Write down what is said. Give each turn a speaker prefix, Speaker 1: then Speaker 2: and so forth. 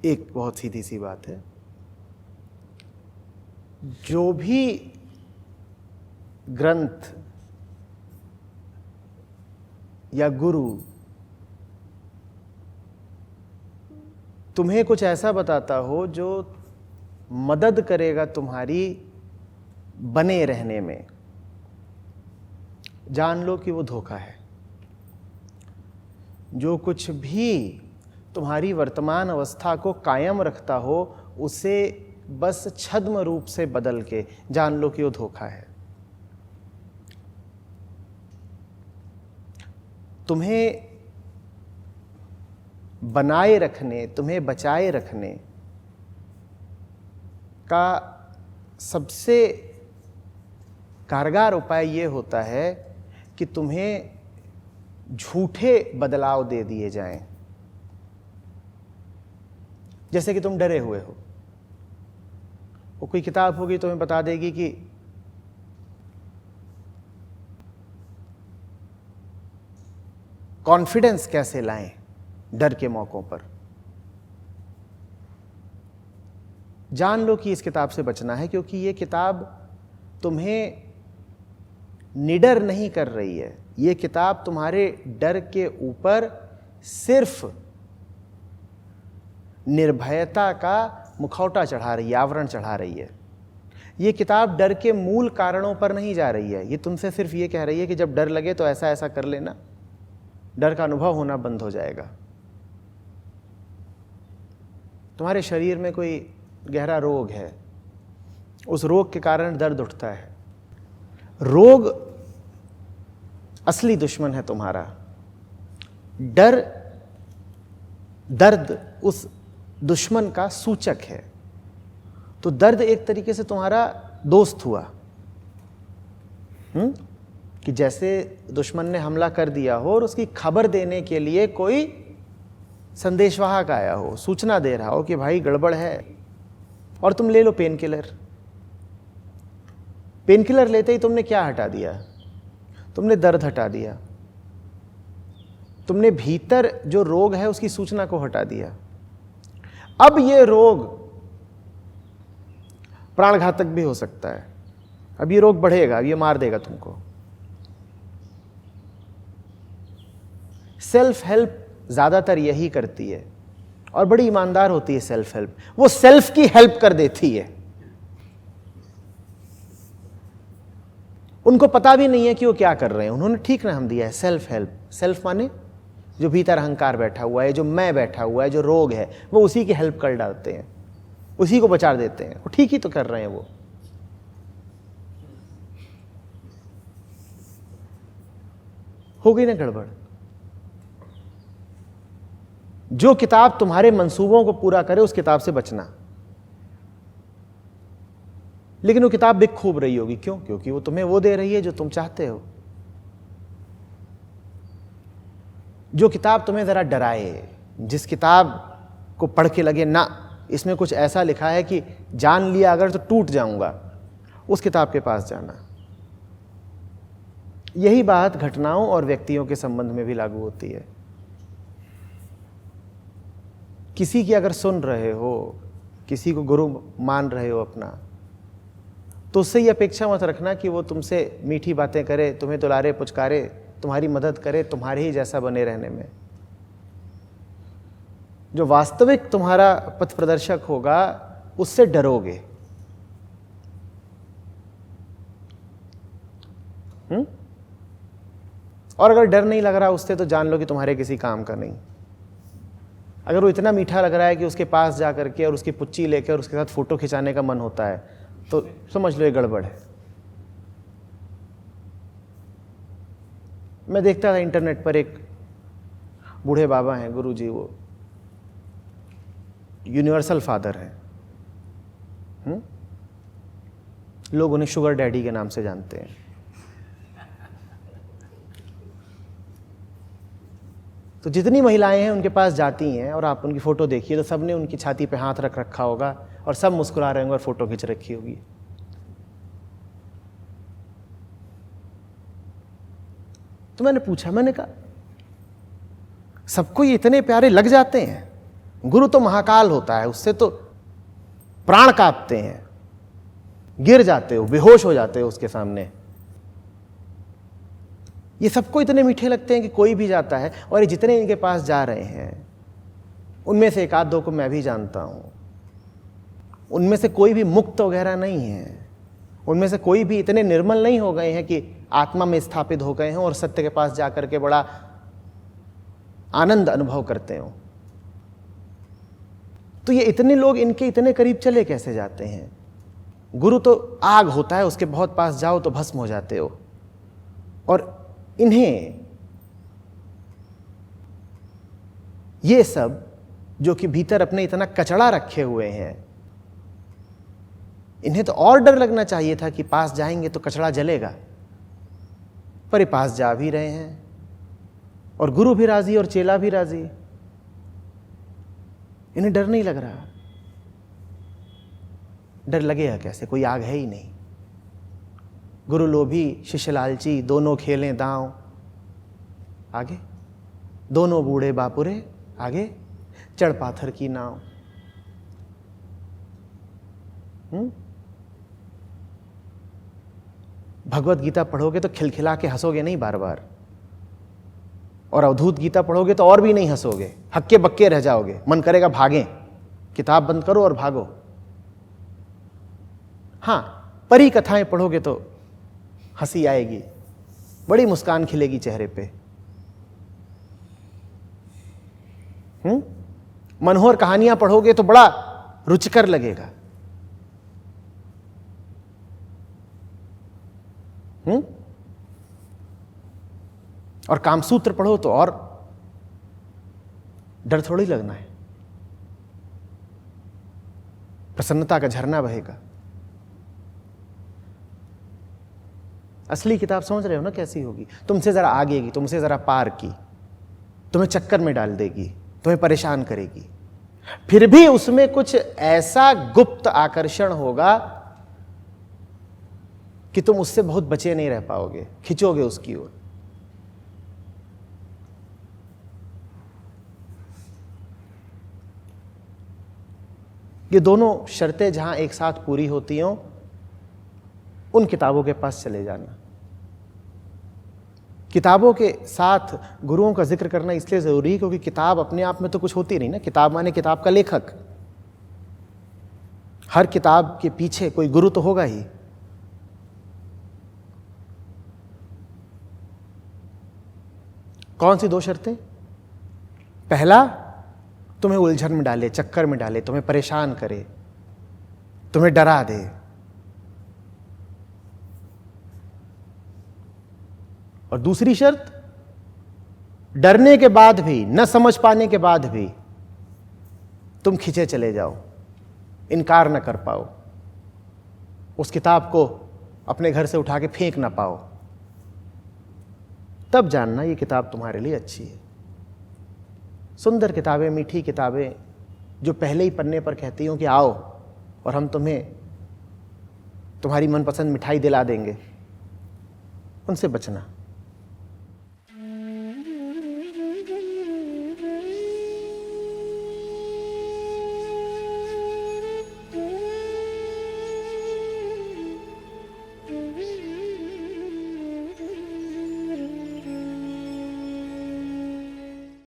Speaker 1: एक बहुत सीधी सी बात है, जो भी ग्रंथ या गुरु तुम्हें कुछ ऐसा बताता हो जो मदद करेगा तुम्हारी बने रहने में, जान लो कि वो धोखा है। जो कुछ भी तुम्हारी वर्तमान अवस्था को कायम रखता हो, उसे बस छद्म रूप से बदल के जान लो कि वो धोखा है। तुम्हें बनाए रखने, तुम्हें बचाए रखने का सबसे कारगर उपाय ये होता है कि तुम्हें झूठे बदलाव दे दिए जाएं। जैसे कि तुम डरे हुए हो, वो कोई किताब होगी तुम्हें बता देगी कि कॉन्फिडेंस कैसे लाएं डर के मौकों पर। जान लो कि इस किताब से बचना है, क्योंकि ये किताब तुम्हें निडर नहीं कर रही है। ये किताब तुम्हारे डर के ऊपर सिर्फ निर्भयता का मुखौटा चढ़ा रही है, आवरण चढ़ा रही है। ये किताब डर के मूल कारणों पर नहीं जा रही है। ये तुमसे सिर्फ ये कह रही है कि जब डर लगे तो ऐसा ऐसा कर लेना, डर का अनुभव होना बंद हो जाएगा। तुम्हारे शरीर में कोई गहरा रोग है, उस रोग के कारण दर्द उठता है। रोग असली दुश्मन है तुम्हारा, दर्द उस दुश्मन का सूचक है। तो दर्द एक तरीके से तुम्हारा दोस्त हुआ, कि जैसे दुश्मन ने हमला कर दिया हो और उसकी खबर देने के लिए कोई संदेशवाहक आया हो, सूचना दे रहा हो कि भाई गड़बड़ है, और तुम ले लो पेन किलर। पेन किलर लेते ही तुमने क्या हटा दिया? तुमने दर्द हटा दिया, तुमने भीतर जो रोग है उसकी सूचना को हटा दिया। अब ये रोग प्राणघातक भी हो सकता है। अब ये रोग बढ़ेगा, अब ये मार देगा तुमको। सेल्फ हेल्प ज्यादातर यही करती है, और बड़ी ईमानदार होती है सेल्फ हेल्प। वो सेल्फ की हेल्प कर देती है। उनको पता भी नहीं है कि वो क्या कर रहे हैं। उन्होंने ठीक नाम दिया है, सेल्फ हेल्प। सेल्फ माने जो भीतर अहंकार बैठा हुआ है, जो मैं बैठा हुआ है, जो रोग है, वो उसी की हेल्प कर डालते हैं, उसी को बचा देते हैं। वो ठीक ही तो कर रहे हैं। वो हो गई ना गड़बड़। जो किताब तुम्हारे मंसूबों को पूरा करे, उस किताब से बचना। लेकिन वो किताब बिक खूब रही होगी। क्यों? क्योंकि वो तुम्हें वो दे रही है जो तुम चाहते हो। जो किताब तुम्हें जरा डराए, जिस किताब को पढ़ के लगे ना इसमें कुछ ऐसा लिखा है कि जान लिया अगर तो टूट जाऊंगा, उस किताब के पास जाना। यही बात घटनाओं और व्यक्तियों के संबंध में भी लागू होती है। किसी की अगर सुन रहे हो, किसी को गुरु मान रहे हो अपना, तो उससे ये अपेक्षा मत रखना कि वो तुमसे मीठी बातें करे, तुम्हें दुलारे पुचकारे, तुम्हारी मदद करे तुम्हारे ही जैसा बने रहने में। जो वास्तविक तुम्हारा पथ प्रदर्शक होगा, उससे डरोगे। और अगर डर नहीं लग रहा उससे, तो जान लो कि तुम्हारे किसी काम का नहीं। अगर वो इतना मीठा लग रहा है कि उसके पास जा करके और उसकी पुच्ची लेकर और उसके साथ फोटो खिंचाने का मन होता है, तो समझ लो ये गड़बड़ है। मैं देखता था इंटरनेट पर, एक बूढ़े बाबा हैं, गुरुजी, वो यूनिवर्सल फादर हैं। लोग उन्हें शुगर डैडी के नाम से जानते हैं। तो जितनी महिलाएं हैं उनके पास जाती हैं और आप उनकी फ़ोटो देखिए तो सबने उनकी छाती पे हाथ रख रखा होगा और सब मुस्कुरा रहे होंगे और फ़ोटो खींच रखी होगी। तो मैंने पूछा, मैंने कहा सबको ये इतने प्यारे लग जाते हैं? गुरु तो महाकाल होता है, उससे तो प्राण कांपते हैं, गिर जाते हो, बेहोश हो जाते हो उसके सामने। ये सबको इतने मीठे लगते हैं कि कोई भी जाता है, और ये जितने इनके पास जा रहे हैं उनमें से एक आध दो को मैं भी जानता हूं। उनमें से कोई भी मुक्त वगैरह नहीं है, उनमें से कोई भी इतने निर्मल नहीं हो गए हैं कि आत्मा में स्थापित हो गए हैं और सत्य के पास जाकर के बड़ा आनंद अनुभव करते हो। तो ये इतने लोग इनके इतने करीब चले कैसे जाते हैं? गुरु तो आग होता है, उसके बहुत पास जाओ तो भस्म हो जाते हो। और इन्हें ये सब जो कि भीतर अपने इतना कचड़ा रखे हुए हैं, इन्हें तो और डर लगना चाहिए था कि पास जाएंगे तो कचड़ा जलेगा, पर ये पास जा भी रहे हैं और गुरु भी राजी और चेला भी राजी। इन्हें डर नहीं लग रहा। डर लगेगा कैसे, कोई आग है ही नहीं। गुरु लोभी शिष्य लालची, दोनों खेलें दांव आगे, दोनों बूढ़े बापुरे आगे, चढ़ पाथर की नाव। भगवत गीता पढ़ोगे तो खिलखिला के हंसोगे नहीं बार बार, और अवधूत गीता पढ़ोगे तो और भी नहीं हंसोगे, हक्के बक्के रह जाओगे, मन करेगा भागें, किताब बंद करो और भागो। हाँ, परी कथाएं पढ़ोगे तो हंसी आएगी, बड़ी मुस्कान खिलेगी चेहरे पे। मनोहर कहानियां पढ़ोगे तो बड़ा रुचिकर लगेगा। और कामसूत्र पढ़ो तो और डर थोड़ी लगना है, प्रसन्नता का झरना बहेगा। असली किताब समझ रहे हो ना कैसी होगी? तुमसे जरा आगे की, तुमसे जरा पार की, तुम्हें चक्कर में डाल देगी, तुम्हें परेशान करेगी। फिर भी उसमें कुछ ऐसा गुप्त आकर्षण होगा कि तुम उससे बहुत बचे नहीं रह पाओगे, खिंचोगे उसकी ओर। ये दोनों शर्तें जहां एक साथ पूरी होती हों, उन किताबों के पास चले जाना। किताबों के साथ गुरुओं का जिक्र करना इसलिए जरूरी है क्योंकि किताब अपने आप में तो कुछ होती नहीं ना। किताब माने किताब का लेखक। हर किताब के पीछे कोई गुरु तो होगा ही। कौन सी दो शर्तें? पहला, तुम्हें उलझन में डाले, चक्कर में डाले, तुम्हें परेशान करे, तुम्हें डरा दे। और दूसरी शर्त, डरने के बाद भी, न समझ पाने के बाद भी तुम खिंचे चले जाओ, इनकार न कर पाओ, उस किताब को अपने घर से उठा के फेंक ना पाओ। तब जानना ये किताब तुम्हारे लिए अच्छी है। सुंदर किताबें, मीठी किताबें जो पहले ही पन्ने पर कहती हूं कि आओ और हम तुम्हें तुम्हारी मनपसंद मिठाई दिला देंगे, उनसे बचना।